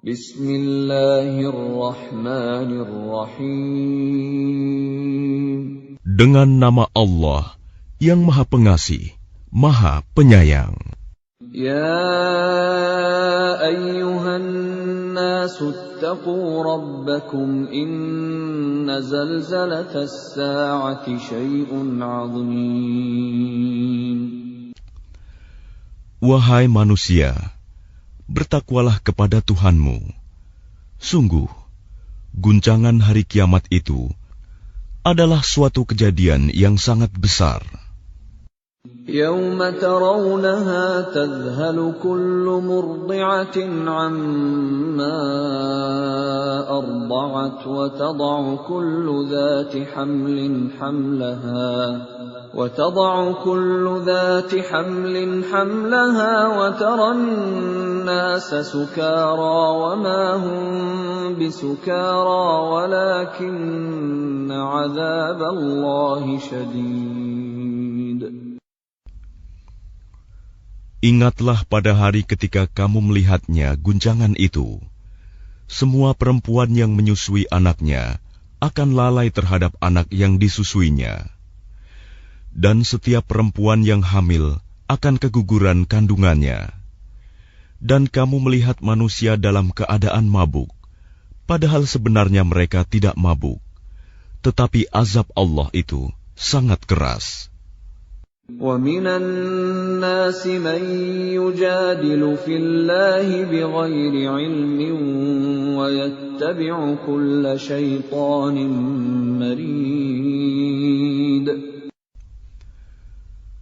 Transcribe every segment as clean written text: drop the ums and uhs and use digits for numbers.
Bismillahirrahmanirrahim. Dengan nama Allah yang Maha Pengasih, Maha Penyayang. Ya ayyuhan nasu attaqu rabbakum inna zalzalatas sa'ati syai'un 'azim. Wahai manusia, bertakwalah kepada Tuhanmu. Sungguh, guncangan hari kiamat itu adalah suatu kejadian yang sangat besar. يَوْمَ تَرَوْنَهَا تَذْهَلُ كُلُّ مُرْضِعَةٍ عَمَّا أَرْضَعَتْ وَتَضَعُ كُلُّ ذَاتِ حَمْلٍ حَمْلَهَا وَتَرَى النَّاسَ سُكَارَى وَمَا هُمْ بِسُكَارَى وَلَكِنَّ عَذَابَ اللَّهِ شَدِيدٌ. Ingatlah pada hari ketika kamu melihatnya guncangan itu. Semua perempuan yang menyusui anaknya akan lalai terhadap anak yang disusuinya. Dan setiap perempuan yang hamil akan keguguran kandungannya. Dan kamu melihat manusia dalam keadaan mabuk, padahal sebenarnya mereka tidak mabuk. Tetapi azab Allah itu sangat keras. وَمِنَ النَّاسِ مَن يُجَادِلُ فِي اللَّهِ بِغَيْرِ عِلْمٍ وَيَتَّبِعُ كُلَّ شَيْطَانٍ مَرِيدٍ.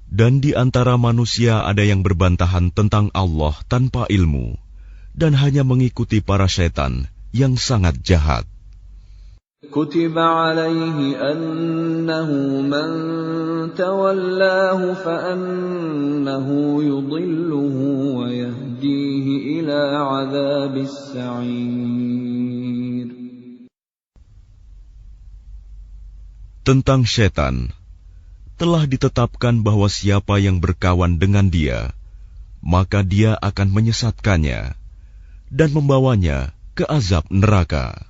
Dan di antara manusia ada yang berbantahan tentang Allah tanpa ilmu, dan hanya mengikuti para syaitan yang sangat jahat. كُتِبَ عَلَيْهِ أَنَّهُ مَن تَوَلَّاهُ فَأَنَّهُ يُضِلُّهُ وَيَهْدِيهِ إِلَى عَذَابِ السَّعِيرِ. Tentang syaitan, telah ditetapkan bahwa siapa yang berkawan dengan dia, maka dia akan menyesatkannya dan membawanya ke azab neraka.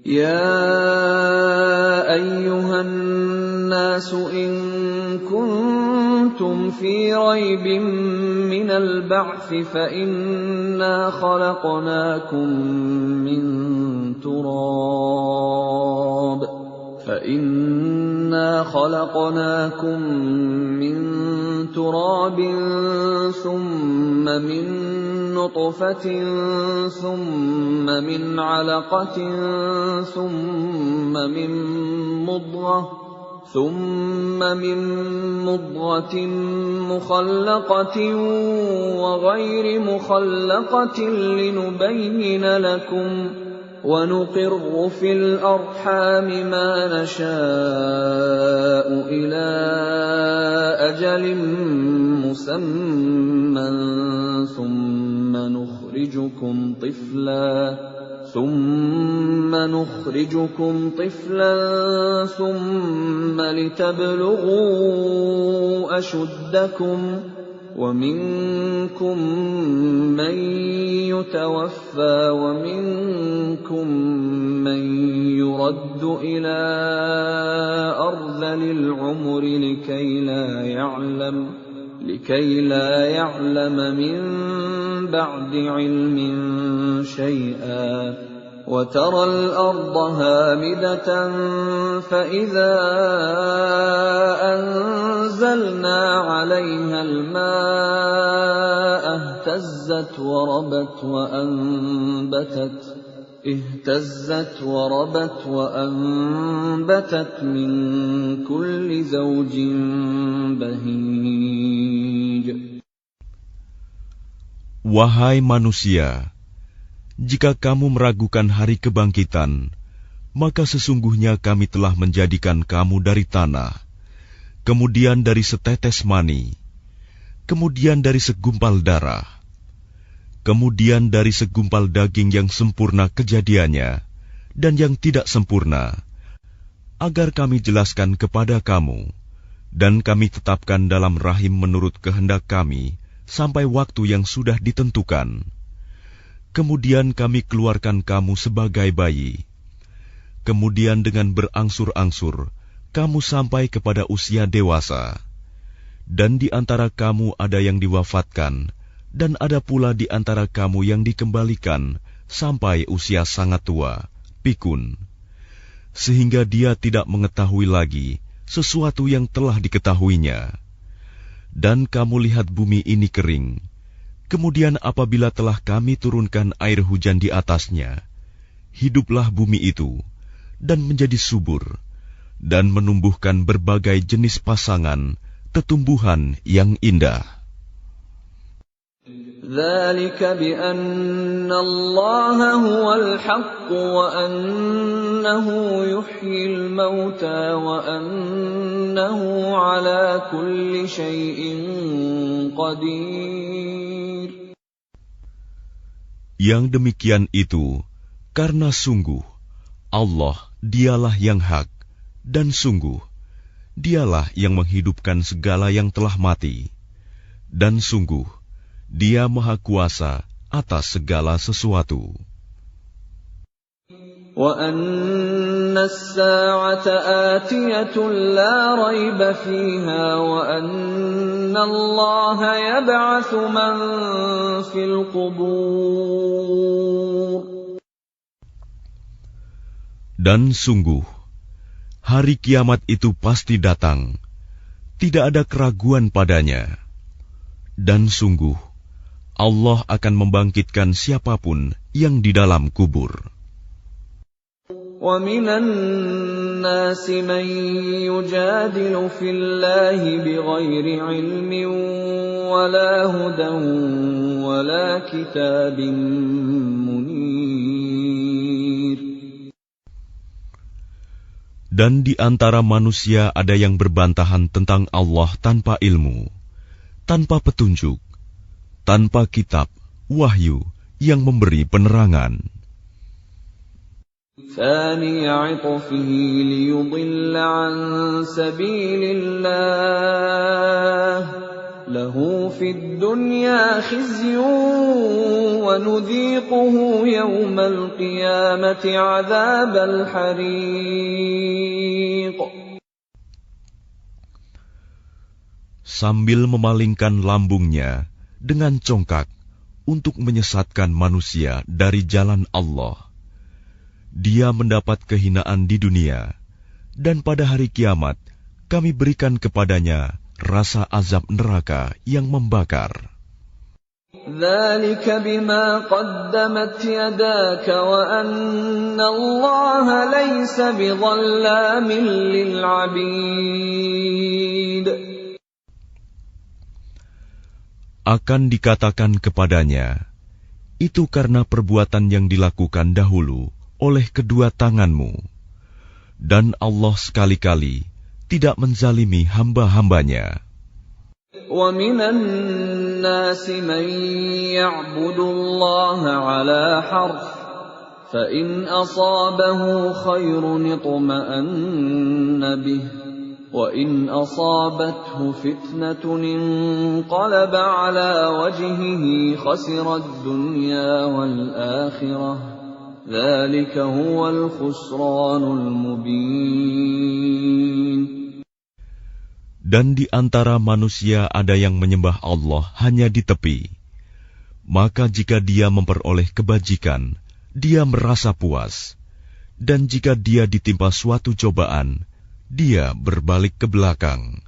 يَا أَيُّهَا النَّاسُ إِن كُنتُمْ فِي رَيْبٍ مِّنَ الْبَعْثِ فَإِنَّا خَلَقْنَاكُم مِّن تُرَابٍ ثُمَّ مِن نُّطْفَةٍ ثُمَّ مِنْ عَلَقَةٍ ثُمَّ مِن مُّضْغَةٍ مُّخَلَّقَةٍ وَغَيْرِ مُخَلَّقَةٍ لِّنُبَيِّنَ لَكُمْ وَنُقِرُّ فِي الْأَرْحَامِ مَا نَشَاءُ إِلَىٰ أَجَلٍ مُّسَمًّى ثُمَّ نُخْرِجُكُمْ طِفْلًا ثُمَّ لِتَبْلُغُوا أَشُدَّكُمْ وَمِنكُم مَّن يُتَوَفَّىٰ وَمِنكُم مَّن يُرَدُّ إِلَىٰ أَرْذَلِ الْعُمُرِ لِكَيْ لَا يَعْلَمَ مِن بَعْدِ عِلْمٍ شَيْئًا وَتَرَى الْأَرْضَ هَامِدَةً فَإِذَا أَنزَلْنَا عَلَيْهَا الْمَاءَ اهْتَزَّتْ وَرَبَتْ وَأَنبَتَتْ مِن كُلِّ زَوْجٍ بَهِيجٍ. Wahai manusia, jika kamu meragukan hari kebangkitan, maka sesungguhnya kami telah menjadikan kamu dari tanah, kemudian dari setetes mani, kemudian dari segumpal darah, kemudian dari segumpal daging yang sempurna kejadiannya dan yang tidak sempurna, agar kami jelaskan kepada kamu, dan kami tetapkan dalam rahim menurut kehendak kami sampai waktu yang sudah ditentukan. Kemudian kami keluarkan kamu sebagai bayi. Kemudian dengan berangsur-angsur, kamu sampai kepada usia dewasa. Dan di antara kamu ada yang diwafatkan, dan ada pula di antara kamu yang dikembalikan sampai usia sangat tua, pikun. Sehingga dia tidak mengetahui lagi sesuatu yang telah diketahuinya. Dan kamu lihat bumi ini kering. Kemudian apabila telah kami turunkan air hujan di atasnya, hiduplah bumi itu, dan menjadi subur, dan menumbuhkan berbagai jenis pasangan, tetumbuhan yang indah. ذَلِكَ بِأَنَّ اللَّهَ هُوَ الْحَقُّ وَأَنَّهُ يُحْيِي الْمَوْتَى وَأَنَّهُ عَلَى كُلِّ شَيْءٍ قَدِيرٌ. Yang demikian itu karena sungguh Allah dialah yang hak, dan sungguh dialah yang menghidupkan segala yang telah mati, dan sungguh Dia Maha Kuasa atas segala sesuatu. وَأَنَّ السَّاعَةَ آتِيَةٌ لَا رَيْبَ فِيهَا وَأَنَّ اللَّهَ يَبْعَثُ مَن فِي الْقُبُورِ. Dan sungguh, hari kiamat itu pasti datang, tidak ada keraguan padanya. Dan sungguh, Allah akan membangkitkan siapapun yang di dalam kubur. وَمِنَ النَّاسِ مَن يُجَادِلُ فِي اللَّهِ بِغَيْرِ عِلْمٍ وَلَا هُدًى وَلَا كِتَابٍ مُنِيرٍ. Dan di antara manusia ada yang berbantahan tentang Allah tanpa ilmu, tanpa petunjuk, tanpa kitab, wahyu yang memberi penerangan. ثَانِيَ عِطْفِهِ لِيُضِلَّ عَن سَبِيلِ اللَّهِ لَهُ فِي الدُّنْيَا خِزْيٌ وَنُذِيقُهُ يَوْمَ الْقِيَامَةِ عَذَابَ الْحَرِيقِ. Sambil memalingkan lambungnya dengan congkak untuk menyesatkan manusia dari jalan Allah, dia mendapat kehinaan di dunia, dan pada hari kiamat kami berikan kepadanya rasa azab neraka yang membakar. ذَلِكَ بِمَا قَدَّمَتْ يَدَاكَ وَأَنَّ اللَّهَ لَيْسَ بِظَلَّامٍ لِلْعَبِيدِ. Akan dikatakan kepadanya, itu karena perbuatan yang dilakukan dahulu oleh kedua tanganmu, dan Allah sekali-kali tidak menzalimi hamba-hambanya. وَمِنَ النَّاسِ مَن يَعْبُدُ اللَّهَ عَلَى حَرْفٍ فَإِنْ أَصَابَهُ خَيْرٌ اطْمَأَنَّ بِهِ وَإِنْ أَصَابَتْهُ فِتْنَةٌ انقَلَبَ عَلَى وَجْهِهِ خَسِرَ الدُّنْيَا وَالْآخِرَةَ ذَلِكَ هُوَ الْخُسْرَانُ الْمُبِينُ. Dan di antara manusia ada yang menyembah Allah hanya di tepi. Maka jika dia memperoleh kebajikan, dia merasa puas. Dan jika dia ditimpa suatu cobaan, dia berbalik ke belakang.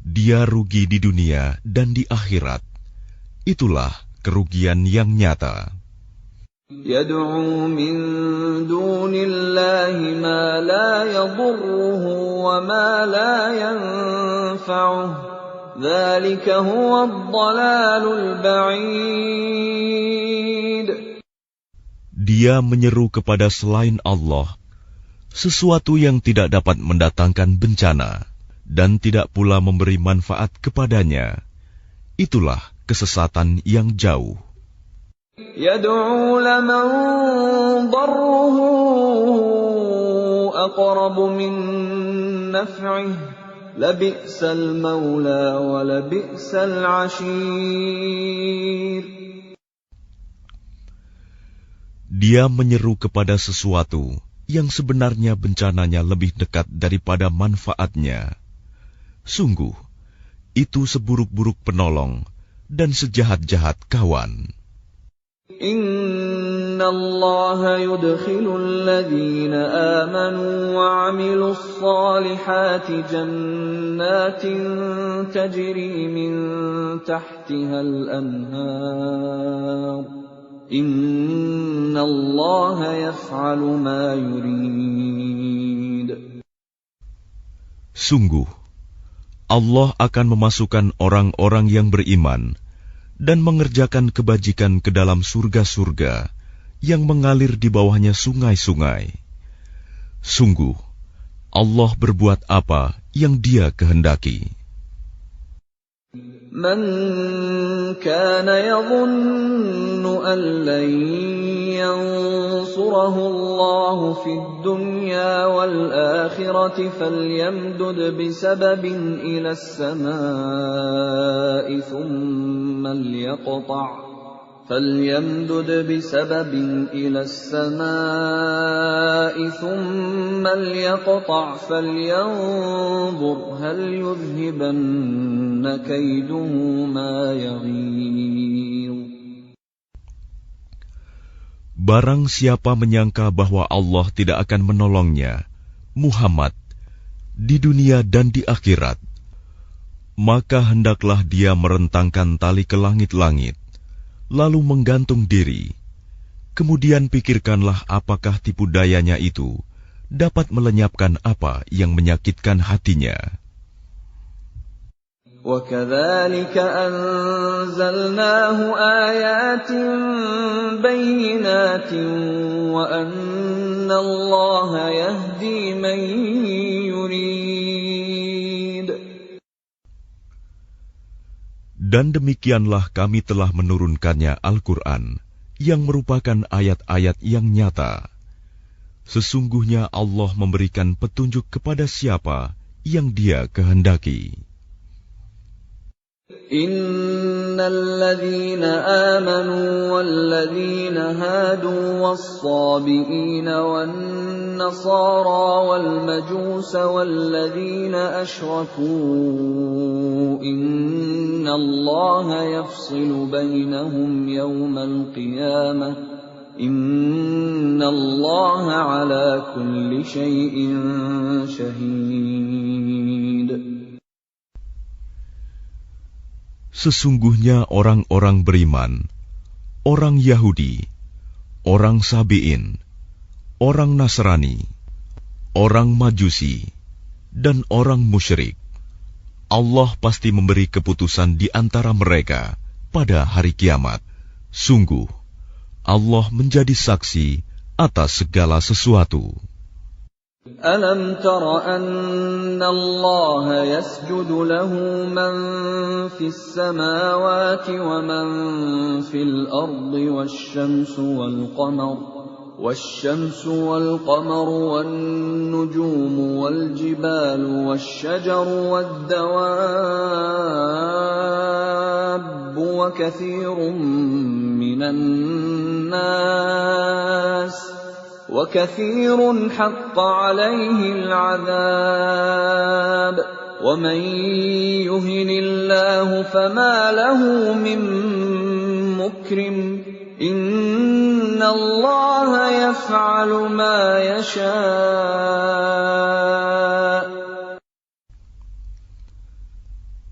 Dia rugi di dunia dan di akhirat. Itulah kerugian yang nyata. يَدْعُو مِن دُونِ اللَّهِ مَا لَا يَضُرُّهُ وَمَا لَا يَنفَعُهُ ذَلِكَ هُوَ الضَّلَالُ الْبَعِيدُ. Dia menyeru kepada selain Allah sesuatu yang tidak dapat mendatangkan bencana dan tidak pula memberi manfaat kepadanya. Itulah kesesatan yang jauh. يَدْعُو لَمَن ضَرُّهُ أَقْرَبُ مِن نَّفْعِهِ لَبِئْسَ الْمَوْلَىٰ وَلَبِئْسَ الْعَشِيرُ. Dia menyeru kepada sesuatu yang sebenarnya bencananya lebih dekat daripada manfaatnya. Sungguh, itu seburuk-buruk penolong dan sejahat-jahat kawan. Inna Allah yudkhilul ladhina amanu wa 'amilus salihati jannatin tajri min tahtihal anhar. Inna Allah yaf'alu ma yurid. Sungguh, Allah akan memasukkan orang-orang yang beriman dan mengerjakan kebajikan ke dalam surga-surga yang mengalir di bawahnya sungai-sungai. Sungguh, Allah berbuat apa yang Dia kehendaki. Man kana yadhunnu an lan yansurahu Allah fid dunya wal akhirati falyamdud bisababin ila as-samaa'i thumma liyaqta' فليمدد بسبب إلى السماء ثم ليقطع فلينظر هل يذهبن كيده ما يغيظ. Barang siapa menyangka bahwa Allah tidak akan menolongnya, Muhammad, di dunia dan di akhirat, maka hendaklah dia merentangkan tali ke langit-langit, lalu menggantung diri. Kemudian pikirkanlah apakah tipu dayanya itu dapat melenyapkan apa yang menyakitkan hatinya. وَكَذَلِكَ أَنزَلْنَاهُ آيَاتٍ بَيِّنَاتٍ وَأَنَّ اللَّهَ يَهْدِي مَن يُرِيدُ. Dan demikianlah kami telah menurunkannya Al-Quran, yang merupakan ayat-ayat yang nyata. Sesungguhnya Allah memberikan petunjuk kepada siapa yang Dia kehendaki. Innal ladzina amanu wal ladzina hadu was-sabiina wan nasara wal majusa wal ladzina asyraku innallaha yafsilu bainahum yawmal qiyamah innallaha ala kulli syai'in syahid. Sesungguhnya orang-orang beriman, orang Yahudi, orang Sabi'in, orang Nasrani, orang Majusi, dan orang musyrik, Allah pasti memberi keputusan di antara mereka pada hari kiamat. Sungguh, Allah menjadi saksi atas segala sesuatu. Alam tara anna Allah yasjudu lahu man fis samawati wa man fil ardi wasyamsu wal qamaru wan nujumu wal jibalu wasyajaru wad dawabbu wa katsirun minan nas وَكَثِيرٌ حَقَّ عَلَيْهِ الْعَذَابُ وَمَن يُهِنِ اللَّهُ فَمَا لَهُ مِن مُّكْرِمٍ إِنَّ اللَّهَ يَفْعَلُ مَا يَشَاءُ.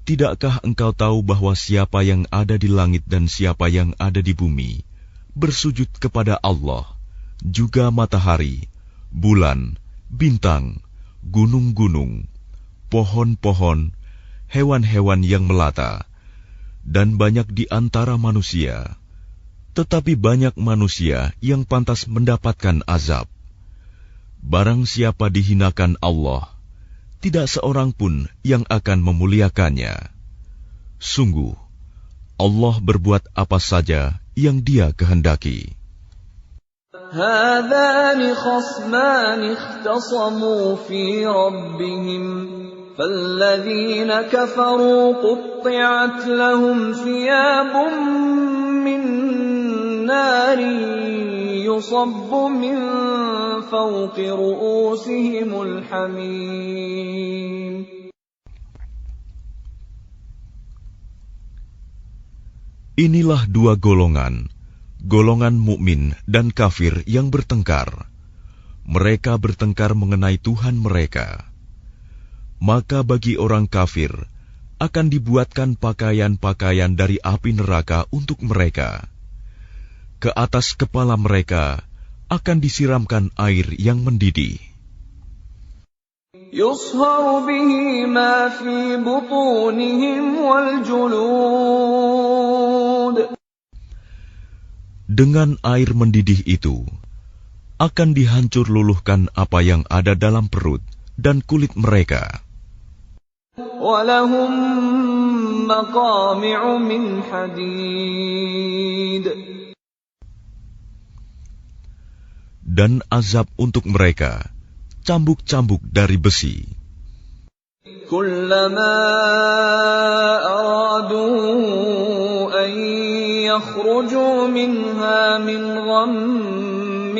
Tidakkah engkau tahu bahwa siapa yang ada di langit dan siapa yang ada di bumi bersujud kepada Allah, juga matahari, bulan, bintang, gunung-gunung, pohon-pohon, hewan-hewan yang melata, dan banyak di antara manusia. Tetapi banyak manusia yang pantas mendapatkan azab. Barang siapa dihinakan Allah, tidak seorang pun yang akan memuliakannya. Sungguh, Allah berbuat apa saja yang Dia kehendaki. هذان خصمان اختصموا في ربهم فالذين كفروا قطعت لهم ثياب من نار يصب من فوق رؤوسهم الحميم. Inilah dua golongan, golongan mukmin dan kafir yang bertengkar. Mereka bertengkar mengenai Tuhan mereka. Maka bagi orang kafir akan dibuatkan pakaian-pakaian dari api neraka untuk mereka. Ke atas kepala mereka akan disiramkan air yang mendidih. يصهر به ما في بطونهم والجلود. Dengan air mendidih itu akan dihancur luluhkan apa yang ada dalam perut dan kulit mereka. وَلَهُم مَّقَامِعُ مِنْ حَدِيدٍ. Dan azab untuk mereka cambuk-cambuk dari besi. كُلَّمَا أَرَادُوا أَن يَخْرُجُوا مِنْهَا مِنْ غَمٍّ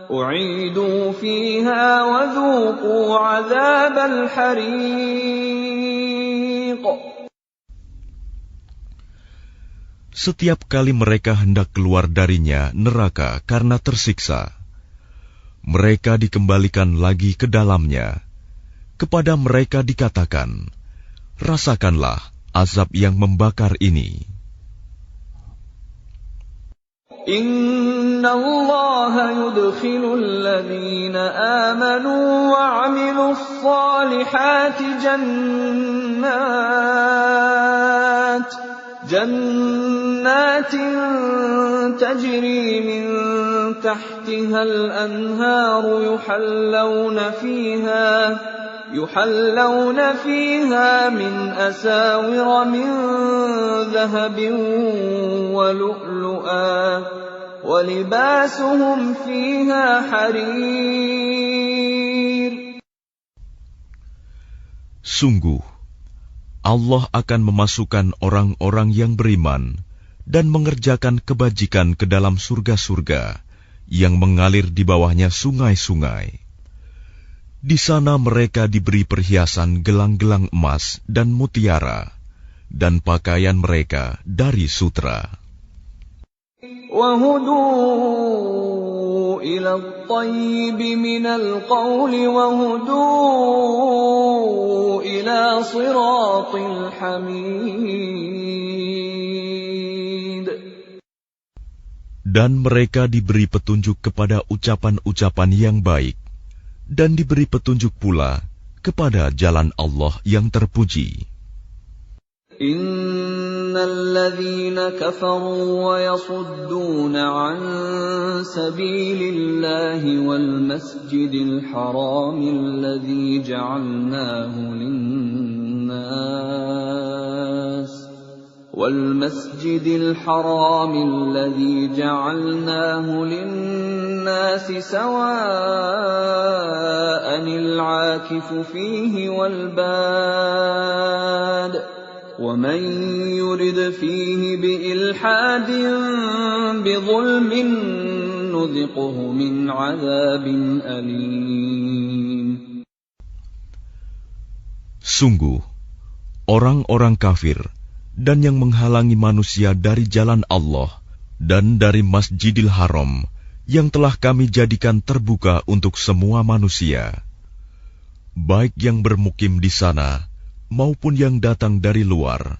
أُعِيدُوا فِيهَا وَذُوقُوا عَذَابَ الْحَرِيقِ. Setiap kali mereka hendak keluar darinya neraka karena tersiksa, mereka dikembalikan lagi ke dalamnya. Kepada mereka dikatakan, rasakanlah azab yang membakar ini. Inna Allah yudkhilul ladhina amanu wa 'amilus salihati jannatin tajri min tahtiha al-anharu yuhallawna fiha min asawira min dhahabin wa lu'lu'a wa libasuhum fiha harir. Sungguh Allah akan memasukkan orang-orang yang beriman dan mengerjakan kebajikan ke dalam surga-surga yang mengalir di bawahnya sungai-sungai. Di sana mereka diberi perhiasan gelang-gelang emas dan mutiara, dan pakaian mereka dari sutra. وَهُدُوا إِلَى الطَّيِّبِ مِنَ الْقَوْلِ وَهُدُوا إِلَى صِرَاطِ الْحَمِيدِ. Dan mereka diberi petunjuk kepada ucapan-ucapan yang baik, dan diberi petunjuk pula kepada jalan Allah yang terpuji. Innal ladzina kafaru wa yasudduna an sabilillahi wal masjidil haramil ladzi ja'alnahu lin-nas والمسجد الحرام الذي جعلناه للناس سواء العاكف فيه والباد ومن يرد فيه بإلحاد بظلم نذقه من عذاب أليم. Sungguh, orang-orang kafir dan yang menghalangi manusia dari jalan Allah dan dari Masjidil Haram yang telah kami jadikan terbuka untuk semua manusia, baik yang bermukim di sana maupun yang datang dari luar,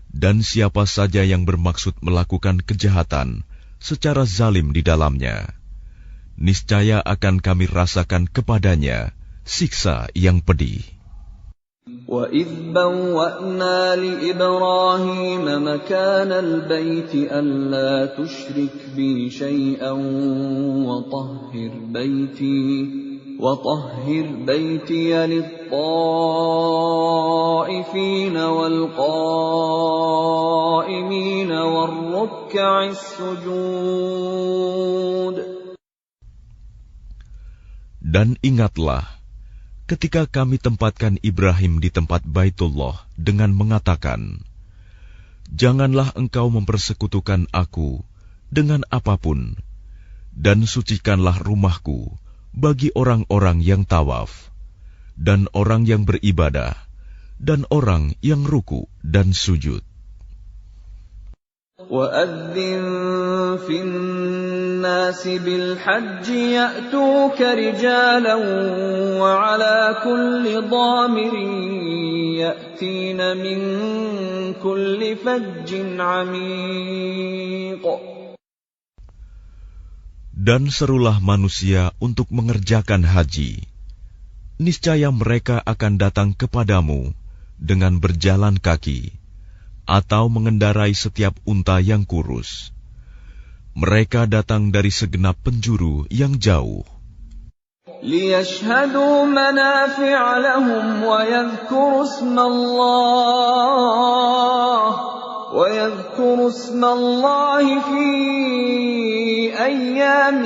dan siapa saja yang bermaksud melakukan kejahatan secara zalim di dalamnya, niscaya akan kami rasakan kepadanya siksa yang pedih. وَإِذْ بَوَّأْنَا لِإِبْرَاهِيمَ مَكَانَ الْبَيْتِ أَلَّا تُشْرِكْ بِي شَيْئًا وَطَهِّرْ بَيْتِيَ لِلطَّائِفِينَ وَالْقَائِمِينَ وَالرُّكَّعِ السُّجُودِ. Dan ingatlah ketika kami tempatkan Ibrahim di tempat Baitullah dengan mengatakan, janganlah engkau mempersekutukan aku dengan apapun, dan sucikanlah rumahku bagi orang-orang yang tawaf, dan orang yang beribadah, dan orang yang ruku dan sujud. وَأَذِّن فِي النَّاسِ بِالْحَجِّ يَأْتُوكَ رِجَالًا وَعَلَى كُلِّ ضَامِرٍ يَأْتِينَ مِنْ كُلِّ فَجٍّ عَمِيقٍ. Dan serulah manusia untuk mengerjakan haji. Niscaya mereka akan datang kepadamu dengan berjalan kaki, atau mengendarai setiap unta yang kurus. Mereka datang dari segenap penjuru yang jauh. لِيَشْهَدُوا مَنَافِعَ لَهُمْ وَيَذْكُرُوا اسْمَ اللَّهِ فِي أَيَّامٍ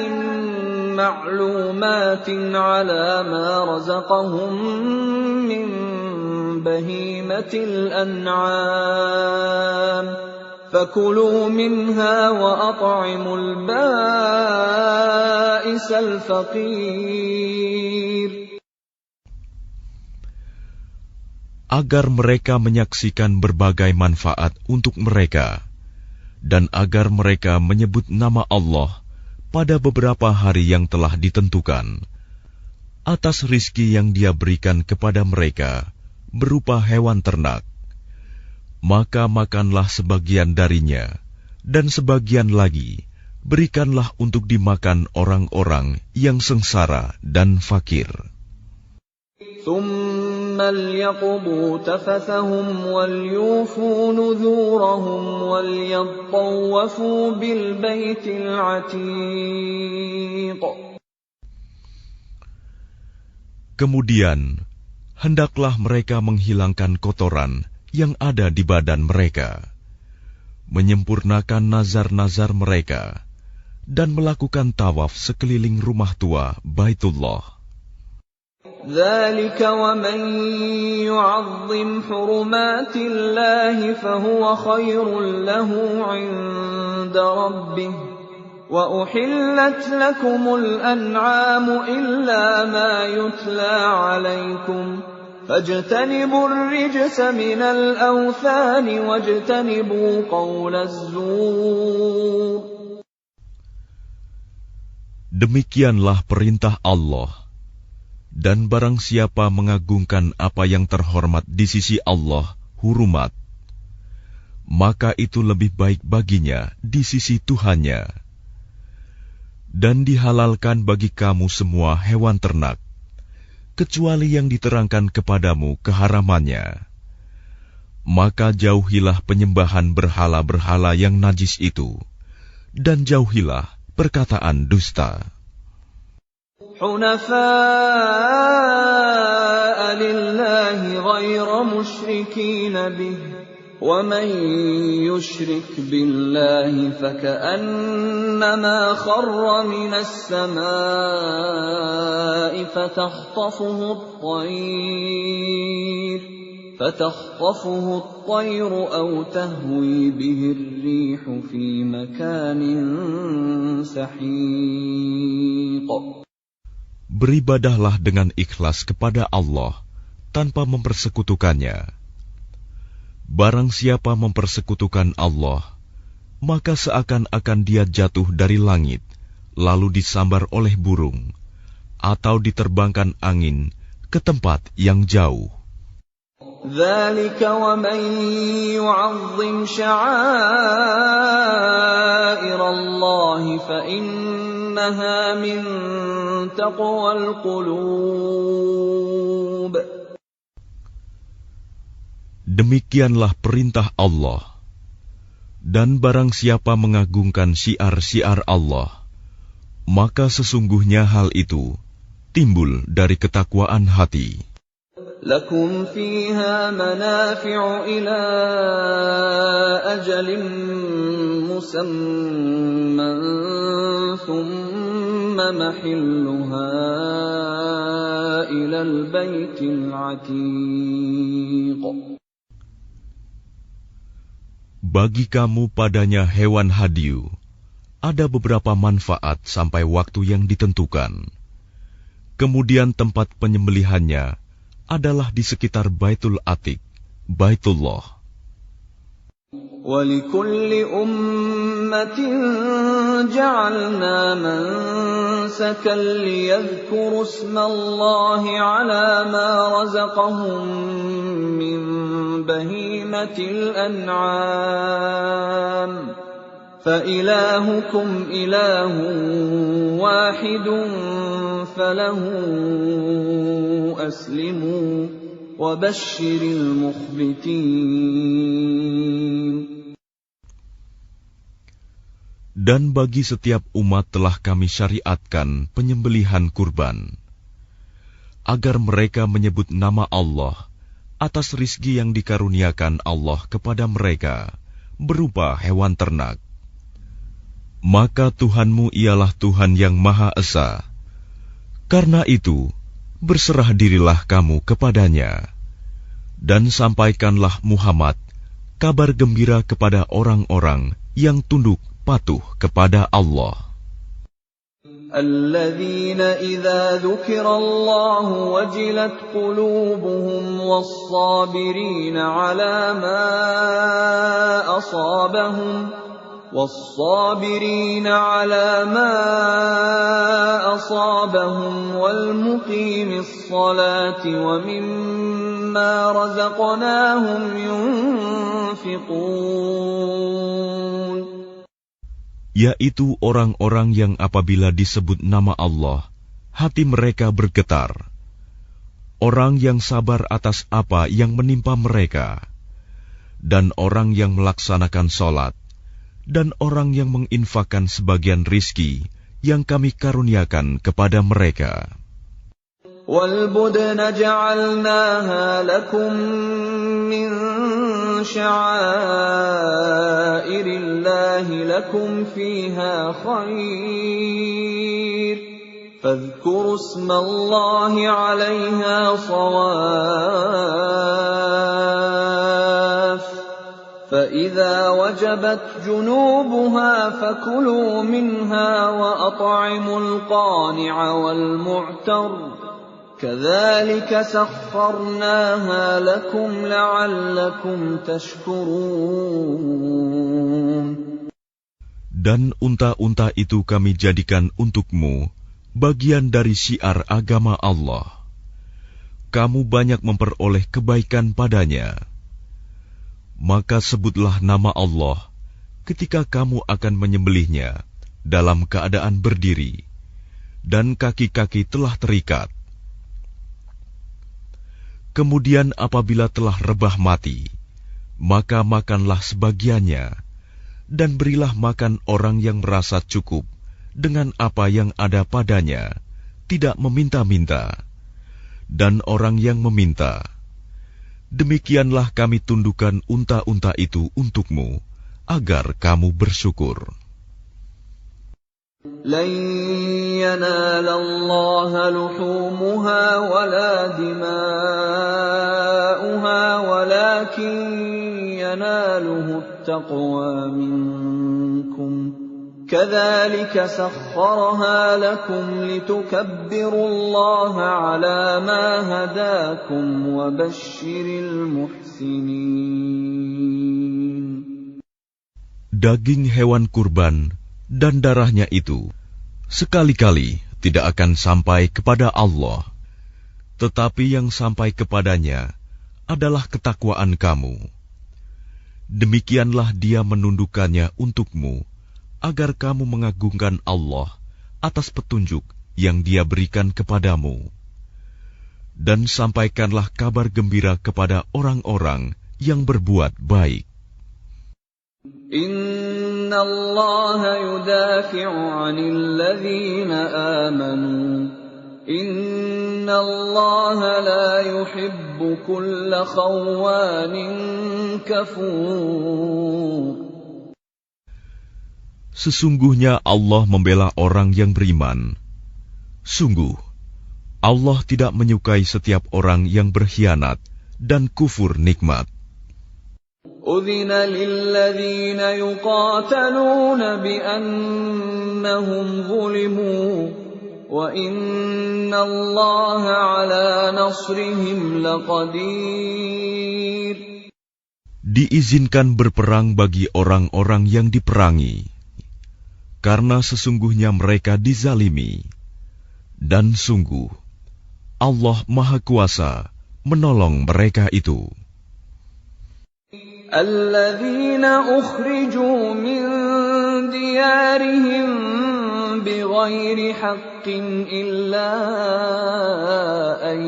مَّعْلُومَاتٍ عَلَى مَا رَزَقَهُم مِّن بهيمة الأنعام فكلوا منها وأطعموا البائس الفقير. Agar mereka menyaksikan berbagai manfaat untuk mereka, dan agar mereka menyebut nama Allah pada beberapa hari yang telah ditentukan, atas rizki yang Dia berikan kepada mereka berupa hewan ternak. Maka makanlah sebagian darinya, dan sebagian lagi berikanlah untuk dimakan orang-orang yang sengsara dan fakir. ثُمَّ لْيَقْضُوا تَفَثَهُمْ وَلْيُوفُوا نُذُورَهُمْ وَلْيَطَّوَّفُوا بِالْبَيْتِ الْعَتِيقِ. Kemudian hendaklah mereka menghilangkan kotoran yang ada di badan mereka, menyempurnakan nazar-nazar mereka, dan melakukan tawaf sekeliling rumah tua Baitullah. ذَلِكَ وَمَن يُعَظِّمْ حُرُمَاتِ اللَّهِ فَهُوَ خَيْرٌ لَّهُ عِندَ رَبِّهِ وَأُحِلَّتْ لَكُمُ الْأَنْعَامُ إِلَّا مَا يُتْلَى عَلَيْكُمْ فَاجْتَنِبُوا الرِّجْسَ مِنَ الْأَوْثَانِ وَاجْتَنِبُوا قَوْلَ الزُّورِ. Demikianlah perintah Allah. Dan barang siapa mengagungkan apa yang terhormat di sisi Allah, hurumat, maka itu lebih baik baginya di sisi Tuhannya. Dan dihalalkan bagi kamu semua hewan ternak, kecuali yang diterangkan kepadamu keharamannya. Maka jauhilah penyembahan berhala-berhala yang najis itu, dan jauhilah perkataan dusta. حُنَفَاءَ لِلَّهِ غَيْرَ مُشْرِكِينَ بِهِ وَمَن يُشْرِكْ بِاللَّهِ فَكَأَنَّمَا خَرَّ مِنَ السَّمَاءِ فَتَخْطَفُهُ الطَّيْرُ أَوْ تَهْوِي بِهِ الرِّيحُ فِي مَكَانٍ سَحِيقٍ. Beribadahlah dengan ikhlas kepada Allah tanpa mempersekutukannya. Barang siapa mempersekutukan Allah, maka seakan-akan dia jatuh dari langit, lalu disambar oleh burung, atau diterbangkan angin ke tempat yang jauh. ذَلِكَ وَمَن يُعَظِّمْ شَعَائِرَ اللَّهِ فَإِنَّهَا مِن تَقْوَى الْقُلُوبِ. Demikianlah perintah Allah. Dan barang siapa mengagungkan syiar-syiar Allah, maka sesungguhnya hal itu timbul dari ketakwaan hati. لَكُمْ فِيهَا مَنَافِعُ إِلَىٰ أَجَلٍ مُّسَمًّى ثُمَّ مَحِلُّهَا إِلَى الْبَيْتِ الْعَتِيقِ. Bagi kamu padanya hewan hadiu ada beberapa manfaat sampai waktu yang ditentukan. Kemudian tempat penyembelihannya adalah di sekitar Baitul Atiq, Baitullah. وَلِكُلِّ أُمَّةٍ جَعَلْنَا مَنسَكًا لِيَذْكُرُوا اسْمَ اللَّهِ عَلَى مَا رَزَقَهُم مِّن بَهِيمَةِ الْأَنْعَامِ فَإِلَٰهُكُمْ إِلَٰهٌ وَاحِدٌ فَلَهُ أَسْلِمُوا وَبَشِّرِ الْمُخْبِتِينَ. Dan bagi setiap umat telah kami syariatkan penyembelihan kurban, agar mereka menyebut nama Allah atas rizki yang dikaruniakan Allah kepada mereka berupa hewan ternak. Maka Tuhanmu ialah Tuhan yang Maha Esa. Karena itu, berserah dirilah kamu kepadanya. Dan sampaikanlah Muhammad kabar gembira kepada orang-orang yang tunduk patuh kepada Allah. الذين إذا ذكر الله وجلت قلوبهم والصابرين على ما أصابهم والمقيم الصلاة ومما رزقناهم ينفقون. Yaitu orang-orang yang apabila disebut nama Allah, hati mereka bergetar. Orang yang sabar atas apa yang menimpa mereka, dan orang yang melaksanakan sholat, dan orang yang menginfakkan sebagian rizki yang kami karuniakan kepada mereka. وَالْبُدْنَ جَعَلْنَاهَا لَكُم مِّن شَعَائِرِ اللَّهِ لَكُمْ فِيهَا خَيْرٌ فَاذْكُرُوا اسْمَ اللَّهِ عَلَيْهَا صَوَافَّ فَإِذَا وَجَبَتْ جُنُوبُهَا فَكُلُوا مِنْهَا وَأَطْعِمُوا الْقَانِعَ وَالْمُعْتَرَّ كَذَلِكَ سَخَّرْنَاهَا لَكُمْ لَعَلَّكُمْ تَشْكُرُونَ. Dan unta-unta itu kami jadikan untukmu bagian dari syiar agama Allah. Kamu banyak memperoleh kebaikan padanya. Maka sebutlah nama Allah ketika kamu akan menyembelihnya dalam keadaan berdiri, dan kaki-kaki telah terikat. Kemudian apabila telah rebah mati, maka makanlah sebagiannya, dan berilah makan orang yang merasa cukup dengan apa yang ada padanya, tidak meminta-minta, dan orang yang meminta. Demikianlah kami tundukkan unta-unta itu untukmu, agar kamu bersyukur. لَن يَنَالَ اللَّهَ لُحُومُهَا وَلَا دِمَاؤُهَا وَلَكِن يَنَالُهُ التَّقْوَى مِنكُمْ كَذَلِكَ سَخَّرَهَا لَكُمْ لِتُكَبِّرُوا اللَّهَ عَلَى مَا هَدَاكُمْ وَبَشِّرِ الْمُحْسِنِينَ. Daging hewan kurban dan darahnya itu sekali-kali tidak akan sampai kepada Allah, tetapi yang sampai kepadanya adalah ketakwaan kamu. Demikianlah Dia menundukkannya untukmu, agar kamu mengagungkan Allah atas petunjuk yang Dia berikan kepadamu. Dan sampaikanlah kabar gembira kepada orang-orang yang berbuat baik. Inna Allah yudafi'u 'anil ladzina amanu. Inna Allah la yuhibbu kulla khawanin kafur. Sesungguhnya Allah membela orang yang beriman. Sungguh, Allah tidak menyukai setiap orang yang berkhianat dan kufur nikmat. أذن للذين يقاتلون بأنهم ظلموا وإن الله على نصرهم لقدير. Diizinkan berperang bagi orang-orang yang diperangi, karena sesungguhnya mereka dizalimi, dan sungguh Allah Maha Kuasa menolong mereka itu. الذين أخرجوا من ديارهم بغير حق إلا أن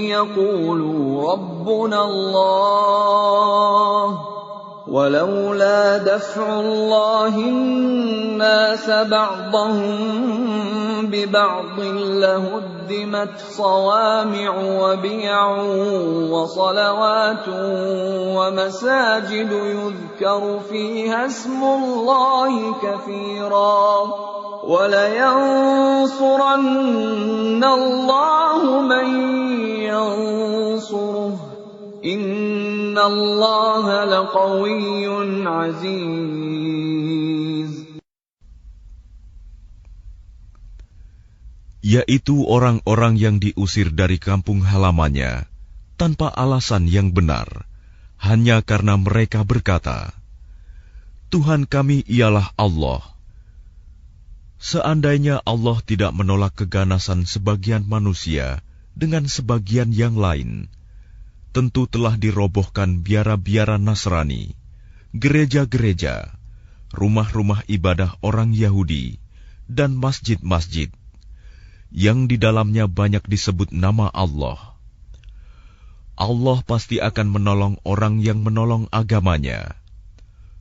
يقولوا ربنا الله ولولا دفع الله الناس بعضهم ببعض لهدمت صوامع وبيع وصلوات ومساجد يذكر فيها اسم الله كثيرا ولينصرن الله من ينصره إن الله لقوي عزيز. Yaitu orang-orang yang diusir dari kampung halamannya tanpa alasan yang benar, hanya karena mereka berkata, Tuhan kami ialah Allah. Seandainya Allah tidak menolak keganasan sebagian manusia dengan sebagian yang lain, tentu telah dirobohkan biara-biara Nasrani, gereja-gereja, rumah-rumah ibadah orang Yahudi, dan masjid-masjid yang di dalamnya banyak disebut nama Allah. Allah pasti akan menolong orang yang menolong agamanya.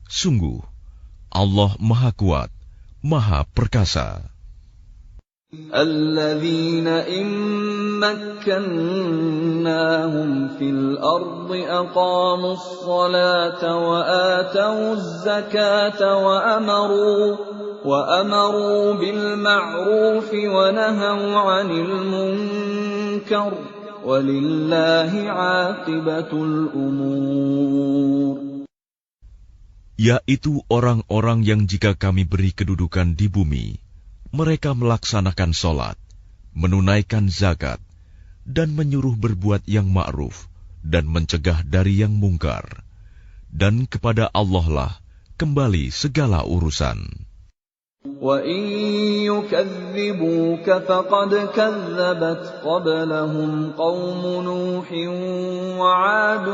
Sungguh, Allah Maha Kuat, Maha Perkasa. الذين إن مكناهم في الأرض أقاموا الصلاة وآتوا الزكاة وأمروا بالمعروف ونهوا عن المنكر ولله عاقبة الأمور. Yaitu orang-orang yang jika kami beri kedudukan di bumi, mereka melaksanakan sholat, menunaikan zakat, dan menyuruh berbuat yang ma'ruf, dan mencegah dari yang mungkar. Dan kepada Allah lah kembali segala urusan. وَإِن يُكَذِّبُوكَ فَقَدْ كَذَّبَتْ قَبْلَهُمْ قَوْمُ نُوحٍ وَعَادٌ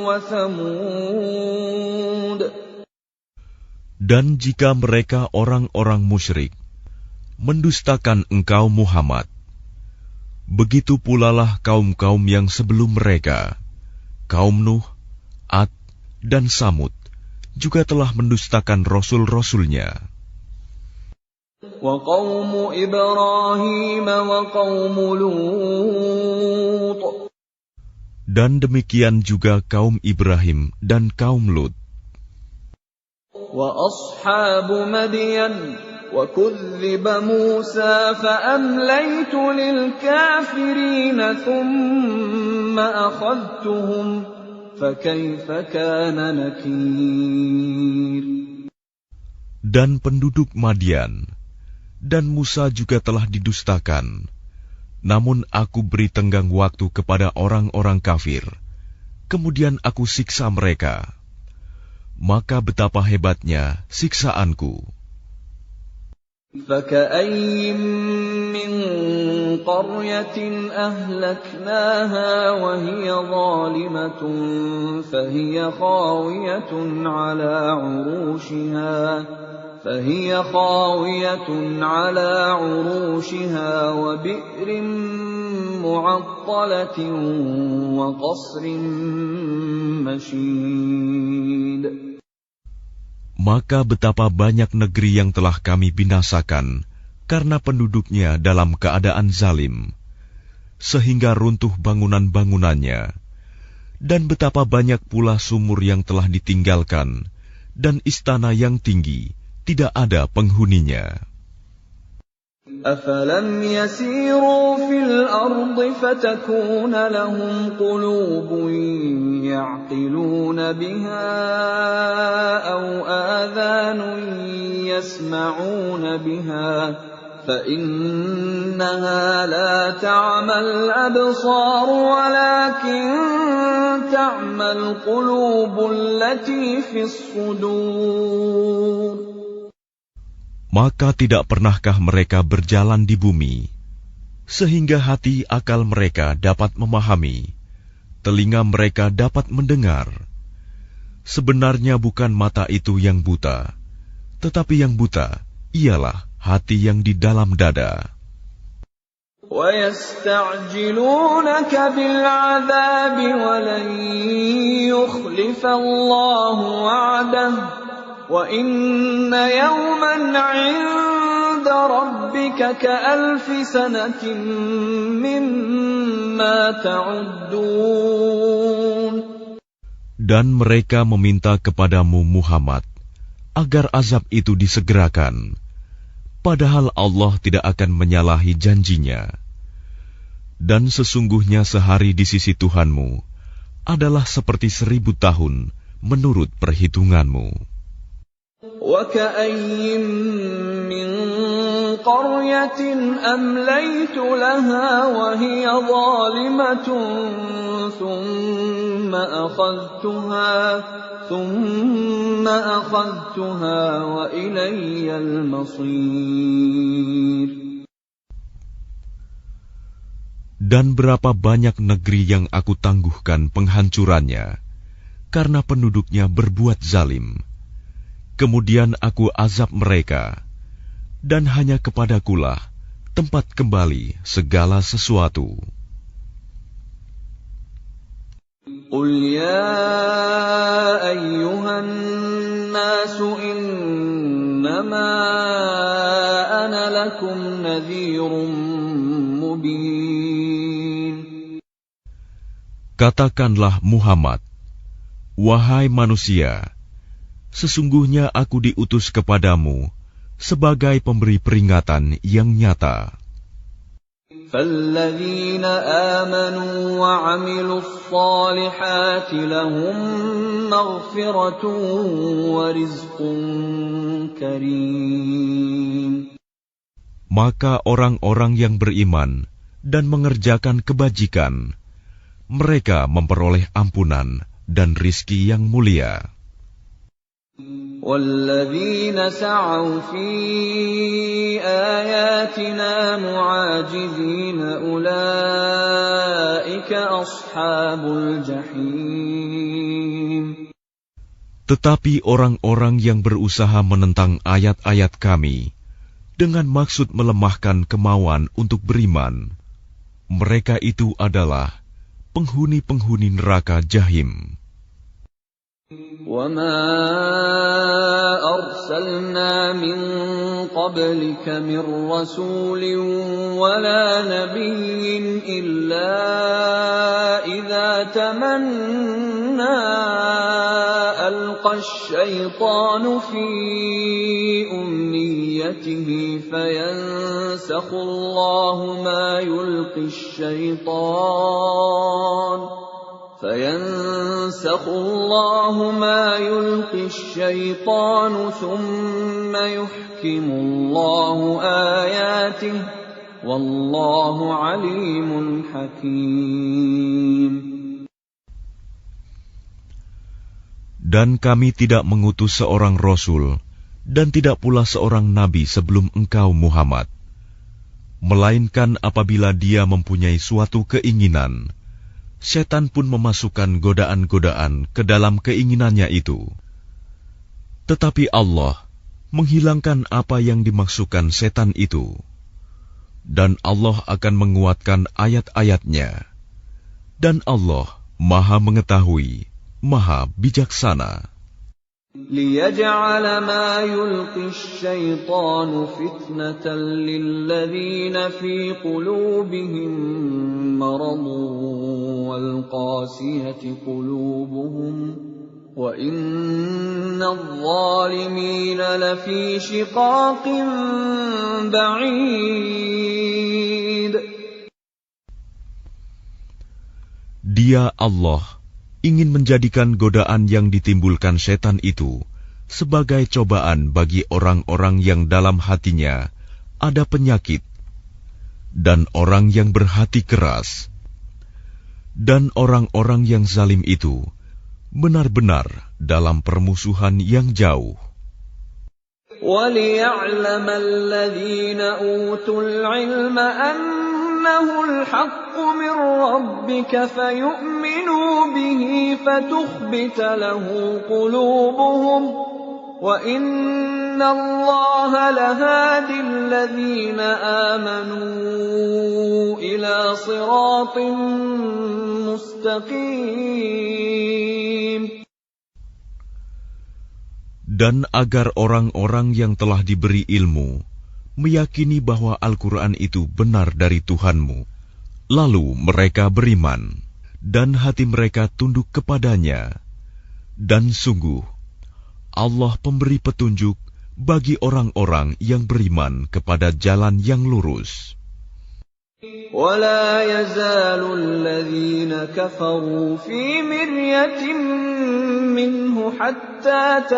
وَثَمُودُ. Dan jika mereka orang-orang musyrik mendustakan engkau Muhammad, begitu pula lah kaum-kaum yang sebelum mereka, kaum Nuh, Ad, dan Samud, juga telah mendustakan rasul-rasulnya. وَقَوْمُ إِبْرَاهِيمَ وَقَوْمُ لُوطٍ. Dan demikian juga kaum Ibrahim dan kaum Lut. وَأَصْحَابُ مَدْيَنَ وَكُذِّبَ مُوسَى فَأَمْلَيْتُ لِلْكَافِرِينَ ثُمَّ أَخَذْتُهُمْ فَكَيْفَ كَانَ نَكِيرِ. Dan penduduk Madian dan Musa juga telah didustakan, namun aku beri tenggang waktu kepada orang-orang kafir, kemudian aku siksa mereka. Maka betapa hebatnya siksaanku. فَكَأَيِّن مِّن قَرْيَةٍ أَهْلَكْنَاهَا وَهِيَ ظَالِمَةٌ فهي خاوية على عروشها وبئر معطلة وقصر مشيد. Maka betapa banyak negeri yang telah kami binasakan karena penduduknya dalam keadaan zalim, sehingga runtuh bangunan-bangunannya, dan betapa banyak pula sumur yang telah ditinggalkan, dan istana yang tinggi tidak ada penghuninya. أفلم يسيروا في الأرض فتكون لهم قلوب يعقلون بها أو آذان يسمعون بها فإنها لا تعمى الأبصار ولكن تعمى القلوب التي في الصدور. Maka tidak pernahkah mereka berjalan di bumi, sehingga hati akal mereka dapat memahami, telinga mereka dapat mendengar. Sebenarnya bukan mata itu yang buta, tetapi yang buta ialah hati yang di dalam dada. وَيَسْتَعْجِلُونَكَ بِالْعَذَابِ وَلَنْ يُخْلِفَ اللَّهُ وَعْدَهُ وَإِنَّ يَوْمًا عِندَ رَبِّكَ كَأَلْفِ سَنَةٍ مِّمَّا تَعُدُّونَ. Dan mereka meminta kepadamu Muhammad agar azab itu disegerakan, padahal Allah tidak akan menyalahi janjinya. Dan sesungguhnya sehari di sisi Tuhanmu adalah seperti 1000 tahun menurut perhitunganmu. وَكَأَيِّن مِّن قَرْيَةٍ أَمْلَيْتُ لَهَا وَهِيَ ظَالِمَةٌ ثُمَّ أَخَذْتُهَا وَإِلَيَّ الْمَصِيرُ. Dan berapa banyak negeri yang aku tangguhkan penghancurannya, karena penduduknya berbuat zalim. Kemudian aku azab mereka, dan hanya kepadakulah tempat kembali segala sesuatu. قُلْ يَا أَيُّهَا النَّاسُ إِنَّمَا أَنَا لَكُمْ نَذِيرٌ مُبِينٌ. Katakanlah Muhammad, wahai manusia, sesungguhnya aku diutus kepadamu sebagai pemberi peringatan yang nyata. فَالَّذِينَ آمَنُوا وَعَمِلُوا الصَّالِحَاتِ لَهُم مَّغْفِرَةٌ وَرِزْقٌ كَرِيمٌ. Maka orang-orang yang beriman dan mengerjakan kebajikan, mereka memperoleh ampunan dan rizki yang mulia. وَالَّذِينَ سَعَوْا فِي آيَاتِنَا مُعَاجِزِينَ أُولَٰئِكَ أَصْحَابُ الْجَحِيمِ. Tetapi orang-orang yang berusaha menentang ayat-ayat kami dengan maksud melemahkan kemauan untuk beriman, mereka itu adalah penghuni-penghuni neraka Jahim. وَمَا أَرْسَلْنَا مِن قَبْلِكَ مِن رَّسُولٍ وَلَا نَبِيٍّ إِلَّا إِذَا تَمَنَّىٰ أَلْقَى الشَّيْطَانُ فِي أُمْنِيَّتِهِ فَيَنسَخُ اللَّهُ مَا يُلْقِي الشَّيْطَانُ ثُمَّ يُحْكِمُ اللَّهُ آيَاتِهِ وَاللَّهُ عَلِيمٌ حَكِيمٌ. Dan kami tidak mengutus seorang Rasul dan tidak pula seorang Nabi sebelum engkau Muhammad, melainkan apabila dia mempunyai suatu keinginan, setan pun memasukkan godaan-godaan ke dalam keinginannya itu. Tetapi Allah menghilangkan apa yang dimaksudkan setan itu, dan Allah akan menguatkan ayat-ayatnya, dan Allah Maha Mengetahui, Maha Bijaksana. لِيَجْعَلَ مَا يُلْقِي الشَّيْطَانُ فِتْنَةً لِّلَّذِينَ فِي قُلُوبِهِم مَّرَضٌ وَالْقَاسِيَةِ قُلُوبُهُمْ وَإِنَّ الظَّالِمِينَ لَفِي شِقَاقٍ بَعِيدٍ. Dia Allah ingin menjadikan godaan yang ditimbulkan setan itu sebagai cobaan bagi orang-orang yang dalam hatinya ada penyakit dan orang yang berhati keras, dan orang-orang yang zalim itu benar-benar dalam permusuhan yang jauh. وَلِيَعْلَمَ الَّذِينَ أُوتُوا الْعِلْمَ أَنَّهُ الْحَقُّ مِنْ رَبِّكَ فَيُؤْمِنُوا بِهِ فَتُخْبِتَ لَهُ قُلُوبُهُمْ وَإِنَّ اللَّهَ لَهَادِ الَّذِينَ آمَنُوا إِلَى صِرَاطٍ مُسْتَقِيمٍ. Dan agar orang-orang yang telah diberi ilmu meyakini bahwa Al-Quran itu benar dari Tuhanmu, lalu mereka beriman dan hati mereka tunduk kepadanya. Dan sungguh Allah pemberi petunjuk bagi orang-orang yang beriman kepada jalan yang lurus. وَلَا يَزَالُ الَّذِينَ كَفَرُوا فِي مِرْيَةٍ مِّنْهُ حَتَّى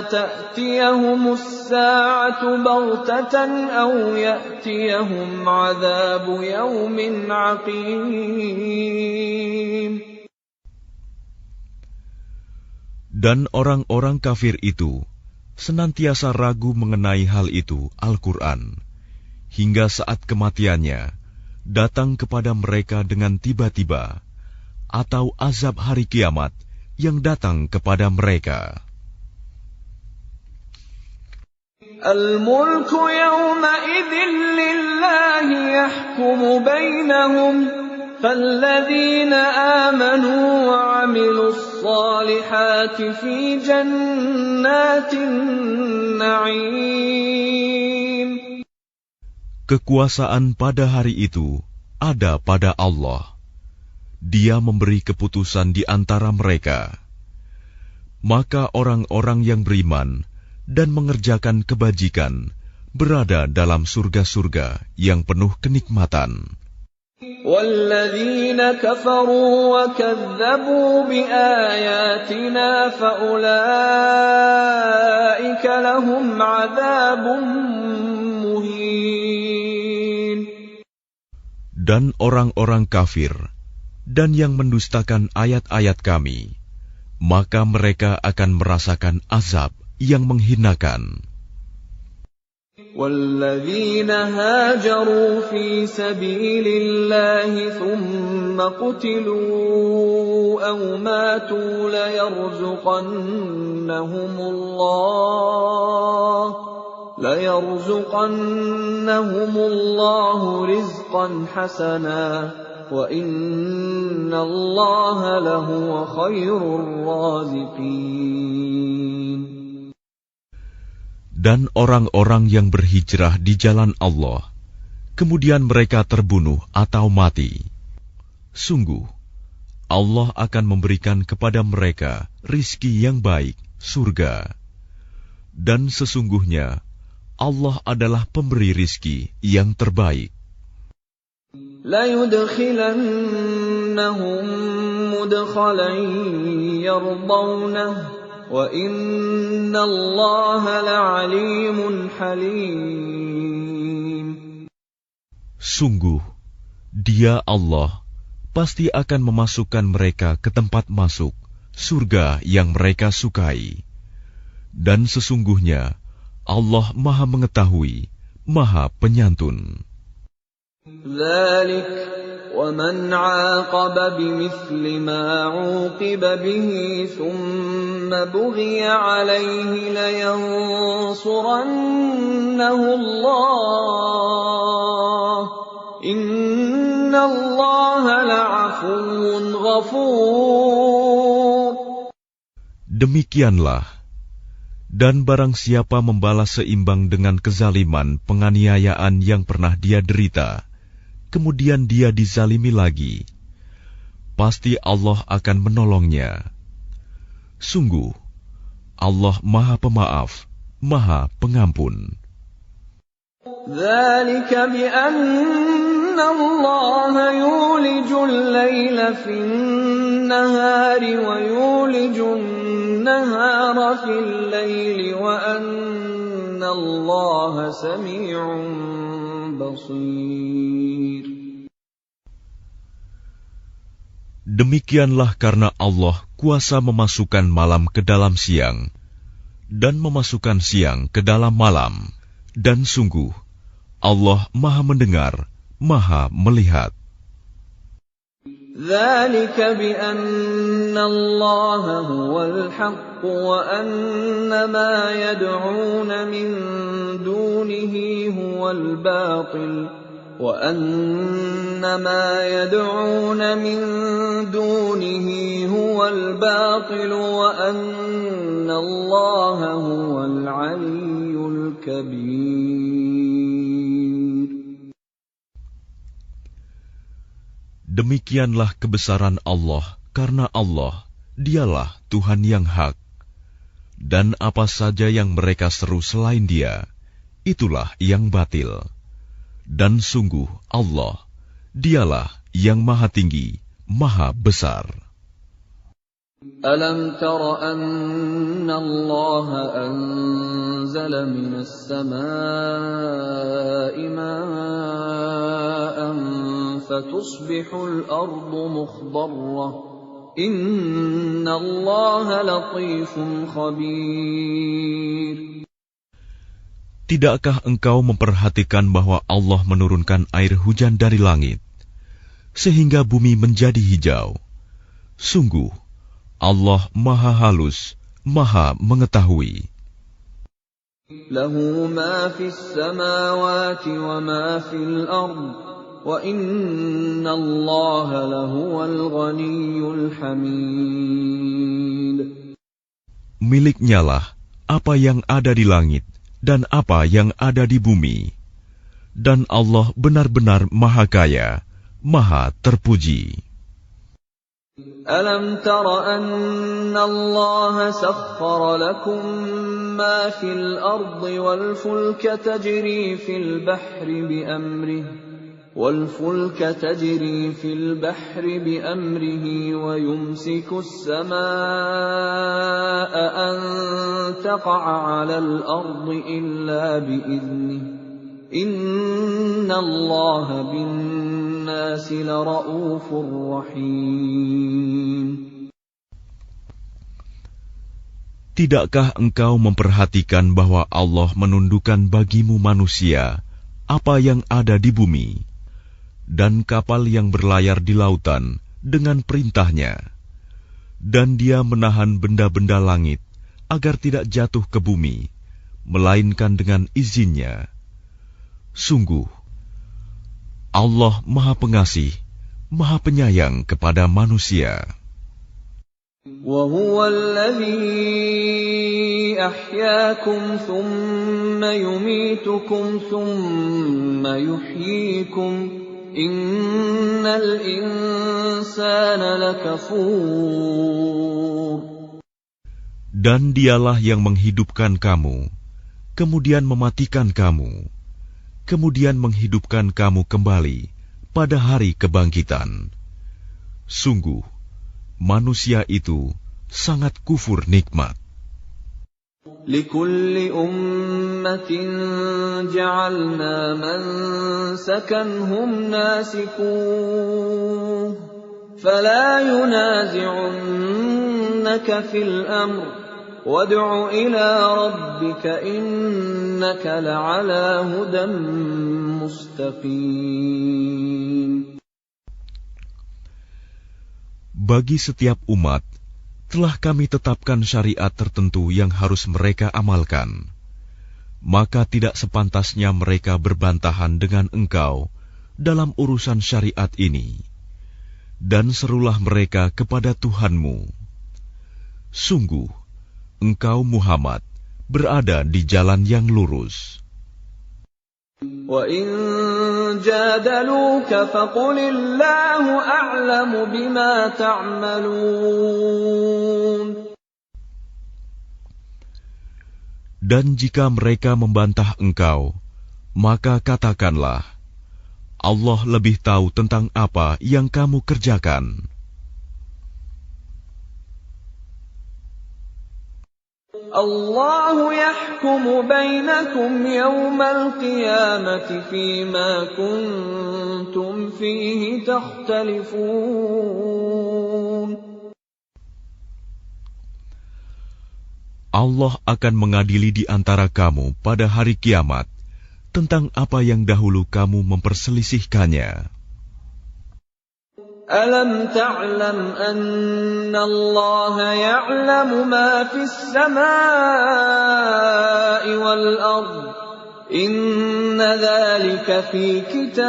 تَأْتِيَهُمُ السَّاعَةُ بَغْتَةً أَوْ يَأْتِيَهُمْ عَذَابُ يَوْمٍ عَقِيمٍ. Dan orang-orang kafir itu senantiasa ragu mengenai hal itu, Al-Quran, hingga saat kematiannya datang kepada mereka dengan tiba-tiba, atau azab hari kiamat yang datang kepada mereka. Al-mulku yawma'idhin lillahi yahkumu bainahum فالذين آمنوا وعملوا الصالحات في جنات النعيم. Kekuasaan pada hari itu ada pada Allah. Dia memberi keputusan di antara mereka. Maka orang-orang yang beriman dan mengerjakan kebajikan berada dalam surga-surga yang penuh kenikmatan. وَالَّذِينَ كَفَرُوا وَكَذَّبُوا بِآيَاتِنَا فَأُولَئِكَ لَهُمْ عَذَابٌ مُهِينٌ. Dan orang-orang kafir dan yang mendustakan ayat-ayat kami, maka mereka akan merasakan azab yang menghinakan. وَالَّذِينَ هَاجَرُوا فِي سَبِيلِ اللَّهِ ثُمَّ قُتِلُوا أَوْ مَاتُوا لَيَرْزُقَنَّهُمُ اللَّهُ رِزْقًا حَسَنًا وَإِنَّ اللَّهَ لَهُوَ خَيْرُ الرَّازِقِينَ. Dan orang-orang yang berhijrah di jalan Allah, kemudian mereka terbunuh atau mati, sungguh Allah akan memberikan kepada mereka rizki yang baik, surga. Dan sesungguhnya Allah adalah pemberi rizki yang terbaik. لَيُدْخِلَنَّهُمْ مُدْخَلًا يَرْضَوْنَهُ وَإِنَّ اللَّهَ لَعَلِيمٌ حَلِيمٌ. Sungguh, Dia Allah pasti akan memasukkan mereka ke tempat masuk surga yang mereka sukai. Dan sesungguhnya Allah Maha Mengetahui, Maha Penyantun. ذَلِكَ وَمَنْ عَاقَبَ بِمِثْلِ مَا عُوقِبَ بِهِ ثُمَّ بُغِيَ عَلَيْهِ لَيَنصُرَنَّهُ اللَّهُ إِنَّ اللَّهَ لَعَفُوٌّ غَفُورٌ. Demikianlah, dan barang siapa membalas seimbang dengan kezaliman penganiayaan yang pernah dia derita, kemudian dia dizalimi lagi, pasti Allah akan menolongnya. Sungguh, Allah Maha Pemaaf, Maha Pengampun. ذلك بأن الله يولج الليل في النهار ويولج النهار في الليل وأن الله سميع بصير. Demikianlah karena Allah kuasa memasukkan malam ke dalam siang dan memasukkan siang ke dalam malam, dan sungguh Allah Maha Mendengar, Maha Melihat. ذلك بأن الله هو الحق وأن ما يدعون من دونه هو الباطل وأن ما يدعون من دونه هو الباطل وأن الله هو العلي الكبير. Demikianlah kebesaran Allah, karena Allah, dialah Tuhan yang hak. Dan apa saja yang mereka seru selain Dia, itulah yang batil. Dan sungguh Allah, dialah yang maha tinggi, maha besar. ألم تر أن الله أنزل من السماء ماء فتصبح الأرض مخضرة إن الله لطيف خبير. Tidakkah engkau memperhatikan bahwa Allah menurunkan air hujan dari langit, sehingga bumi menjadi hijau? Sungguh, Allah Maha Halus, Maha Mengetahui. Lahu ma fis samawati wa ma fil ard wa inna Allaha lahuwal ghaniyyul hamid. Miliknyalah apa yang ada di langit dan apa yang ada di bumi, dan Allah benar-benar Maha Kaya, Maha Terpuji. Alam tara anna Allah sakhkhara lakum ma fil ardi wal fulka tajri fil bahri bi amrihi wa yumsiku as-samaa'a an taqa'a 'alal ardi illa bi idnihi inna Allaha bin-nasi lara'ufur rahim. Tidakkah engkau memperhatikan bahwa Allah menundukkan bagimu manusia apa yang ada di bumi, dan kapal yang berlayar di lautan dengan perintahnya, dan Dia menahan benda-benda langit agar tidak jatuh ke bumi, melainkan dengan izinnya. Sungguh, Allah Maha Pengasih, Maha Penyayang kepada manusia. وَهُوَ الَّذِي أَحْيَاكُمْ ثُمَّ يُمِيتُكُمْ ثُمَّ يُحْيِيكُمْ إِنَّ الْإِنسَانَ لَكَفُورٌ. Dan Dialah yang menghidupkan kamu, kemudian mematikan kamu, kemudian menghidupkan kamu kembali pada hari kebangkitan. Sungguh, manusia itu sangat kufur nikmat. لِكُلِّ أُمَّةٍ جَعَلْنَا مَنسَكًا هُمْ نَاسِكُوهُ فَلَا يُنَازِعُنَّكَ فِي الْأَمْرِ وَادْعُ إِلَى رَبِّكَ إِنَّكَ لَعَلَى هُدًى مُسْتَقِيمٍ. Bagi setiap umat, telah kami tetapkan syariat tertentu yang harus mereka amalkan. Maka tidak sepantasnya mereka berbantahan dengan engkau dalam urusan syariat ini. Dan serulah mereka kepada Tuhanmu. Sungguh, engkau Muhammad berada di jalan yang lurus. وَإِن جَادَلُوكَ فَقُلِ اللَّهُ أَعْلَمُ بِمَا تَعْمَلُونَ. Dan jika mereka membantah engkau, maka katakanlah, Allah lebih tahu tentang apa yang kamu kerjakan. Allahu yahkumu bainakum yawmal qiyamati fima kuntum fihi takhtalifun. Allah akan mengadili di antara kamu pada hari kiamat tentang apa yang dahulu kamu memperselisihkannya. Alam ta'lam anna Allah ya'lamu ma fis samaa'i wal ard. Inna dhalika fi kitab.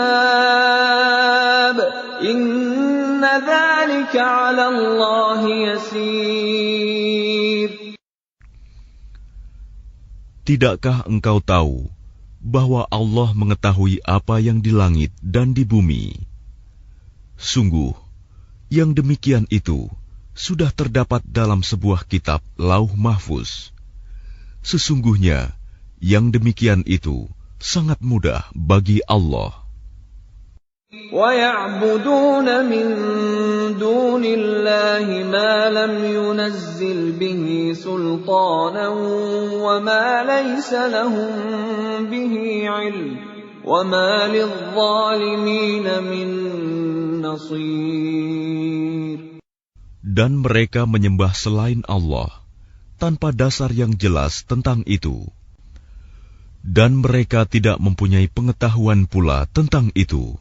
Inna dhalika 'ala Allah yasir. Tidakkah engkau tahu bahwa Allah mengetahui apa yang di langit dan di bumi? Sungguh, yang demikian itu sudah terdapat dalam sebuah kitab Lauh Mahfuz. Sesungguhnya, yang demikian itu sangat mudah bagi Allah. وَيَعْبُدُونَ مِن دُونِ اللَّهِ مَا لَمْ يُنَزِّلْ بِهِ سُلْطَانًا وَمَا لَيْسَ لَهُم بِهِ عِلْمٌ وَمَا لِلظَّالِمِينَ مِن نَّصِيرٍ. Dan mereka menyembah selain Allah tanpa dasar yang jelas tentang itu. Dan mereka tidak mempunyai pengetahuan pula tentang itu.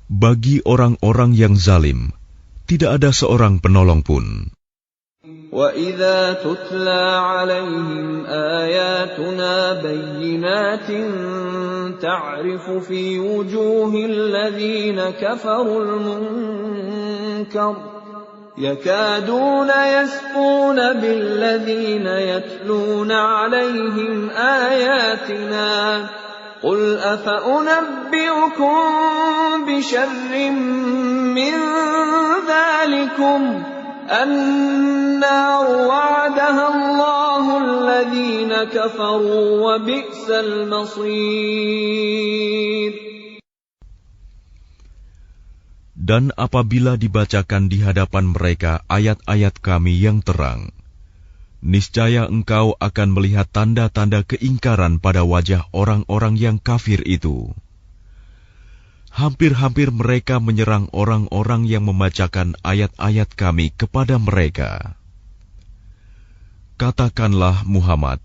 Bagi orang-orang yang zalim, tidak ada seorang penolong pun. وَإِذَا تُتْلَى عَلَيْهِمْ آيَاتُنَا بَيِّنَاتٍ تَعْرِفُ فِي وُجُوهِ الَّذِينَ كَفَرُوا الْمُنكَرَ يَكَادُونَ يَسْطُونَ بِالَّذِينَ يَتْلُونَ عَلَيْهِمْ آيَاتِنَا قُلْ أَفَأُنَبِّئُكُم بِشَرٍّ مِّن ذَلِكُمْ النَّارُ وَعَدَهَا اللَّهُ الَّذِينَ كَفَرُوا وَبِئْسَ الْمَصِيرُ. Dan apabila dibacakan di hadapan mereka ayat-ayat Kami yang terang, niscaya engkau akan melihat tanda-tanda keingkaran pada wajah orang-orang yang kafir itu. Hampir-hampir mereka menyerang orang-orang yang membacakan ayat-ayat Kami kepada mereka. Katakanlah Muhammad,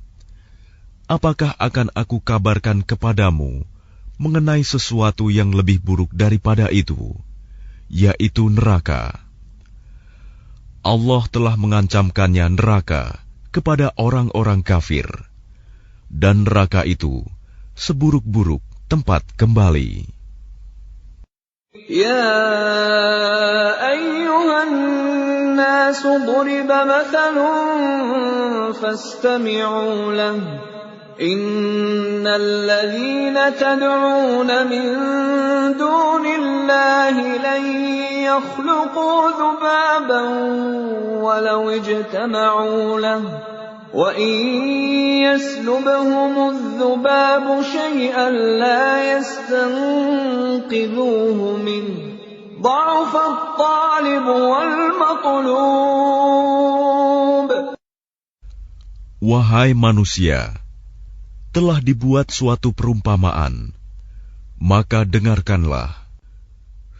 apakah akan aku kabarkan kepadamu mengenai sesuatu yang lebih buruk daripada itu, yaitu neraka? Allah telah mengancamkannya neraka kepada orang-orang kafir, dan neraka itu seburuk-buruk tempat kembali. يَا أَيُّهَا النَّاسُ ضُرِبَ مَثَلٌ فَاسْتَمِعُوا لَهُ إِنَّ الَّذِينَ تَدْعُونَ مِن دُونِ اللَّهِ لَن يَخْلُقُوا ذُبَابًا وَلَوِ اجْتَمَعُوا لَهُ وَإِن يَسْلُبْهُمُ الذُّبَابُ شَيْئًا لَّا يَسْتَنقِذُوهُ مِنْهُ ضَعُفَ الطَّالِبُ وَالْمَطْلُوبُ. Wahai manusia, telah dibuat suatu perumpamaan, maka dengarkanlah.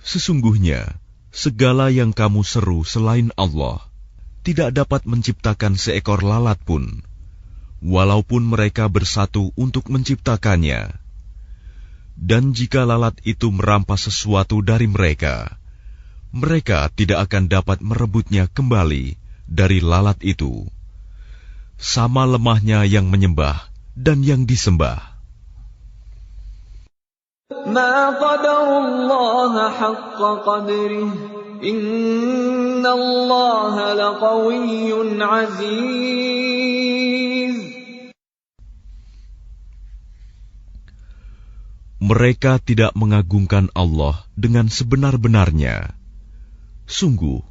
Sesungguhnya, segala yang kamu seru selain Allah tidak dapat menciptakan seekor lalat pun, walaupun mereka bersatu untuk menciptakannya. Dan jika lalat itu merampas sesuatu dari mereka, mereka tidak akan dapat merebutnya kembali dari lalat itu. Sama lemahnya yang menyembah dan yang disembah. Ma qadarullaha haqqa qadrih, innallaha laqawiyyun aziz. Mereka tidak mengagungkan Allah dengan sebenar-benarnya. Sungguh,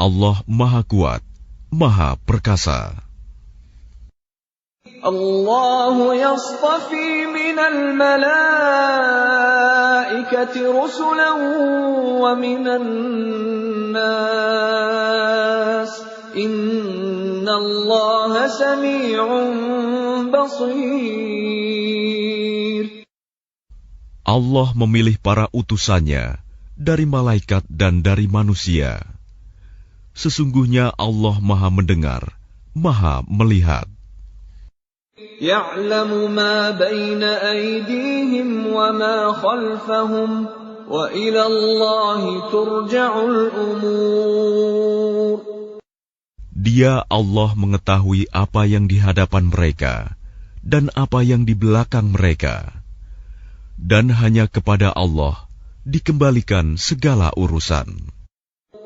Allah Maha Kuat, Maha Perkasa. Allah yastafi minal malaikati rusulan wa minan nas. Innallaha sami'un basir. Allah memilih para utusannya dari malaikat dan dari manusia. Sesungguhnya Allah Maha mendengar, Maha melihat. Ya'lamu ma baina aydihim wa ma khalfahum wa ila Allahi turja'ul umur. Dia Allah mengetahui apa yang di hadapan mereka dan apa yang di belakang mereka. Dan hanya kepada Allah dikembalikan segala urusan.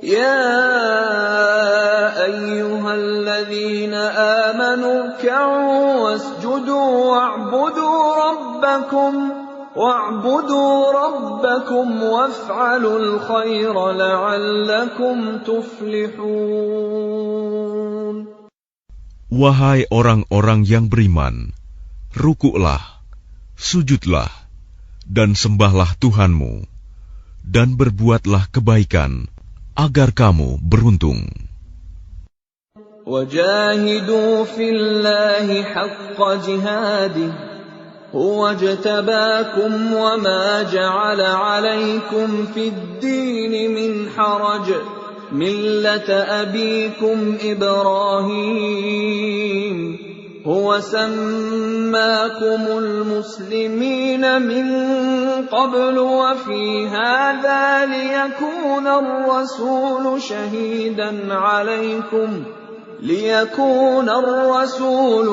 Ya ayyuhalladzina amanu ruk'u wasjudu wa'budu rabbakum waf'alul khaira la'allakum tuflihun. Wahai orang-orang yang beriman, rukuklah, sujudlah, dan sembahlah Tuhanmu, dan berbuatlah kebaikan, agar kamu beruntung. Wajahidu fillahi haqqa jihadih, huwa jtabakum wa ma ja'ala alaykum fid dini min haraj, millata abikum Ibrahim. هو سماكم المسلمين من قبل وفي هذا ليكون الرسول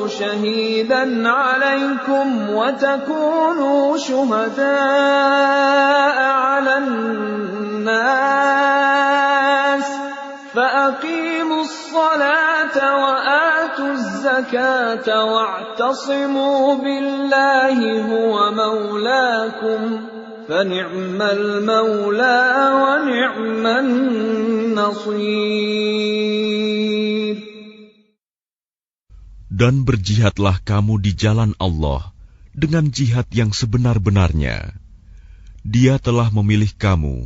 شهيدا عليكم وتكونوا شهداء على الناس فأقيموا الصلاة وآتوا الزكاة واعتصموا بالله هو مولاكم فنعم المولى ونعم النصير. Dan berjihadlah kamu di jalan Allah dengan jihad yang sebenar-benarnya. Dia telah memilih kamu,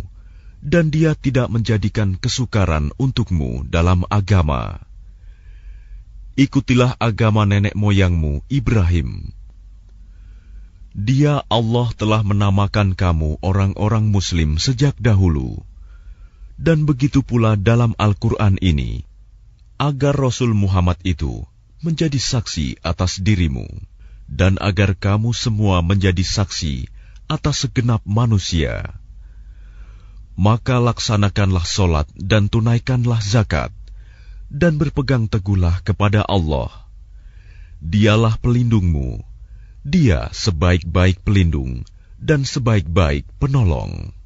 dan Dia tidak menjadikan kesukaran untukmu dalam agama. Ikutilah agama nenek moyangmu Ibrahim. Dia Allah telah menamakan kamu orang-orang Muslim sejak dahulu. Dan begitu pula dalam Al-Quran ini, agar Rasul Muhammad itu menjadi saksi atas dirimu, dan agar kamu semua menjadi saksi atas segenap manusia. Maka laksanakanlah solat dan tunaikanlah zakat, dan berpegang teguhlah kepada Allah. Dialah pelindungmu, Dia sebaik-baik pelindung dan sebaik-baik penolong.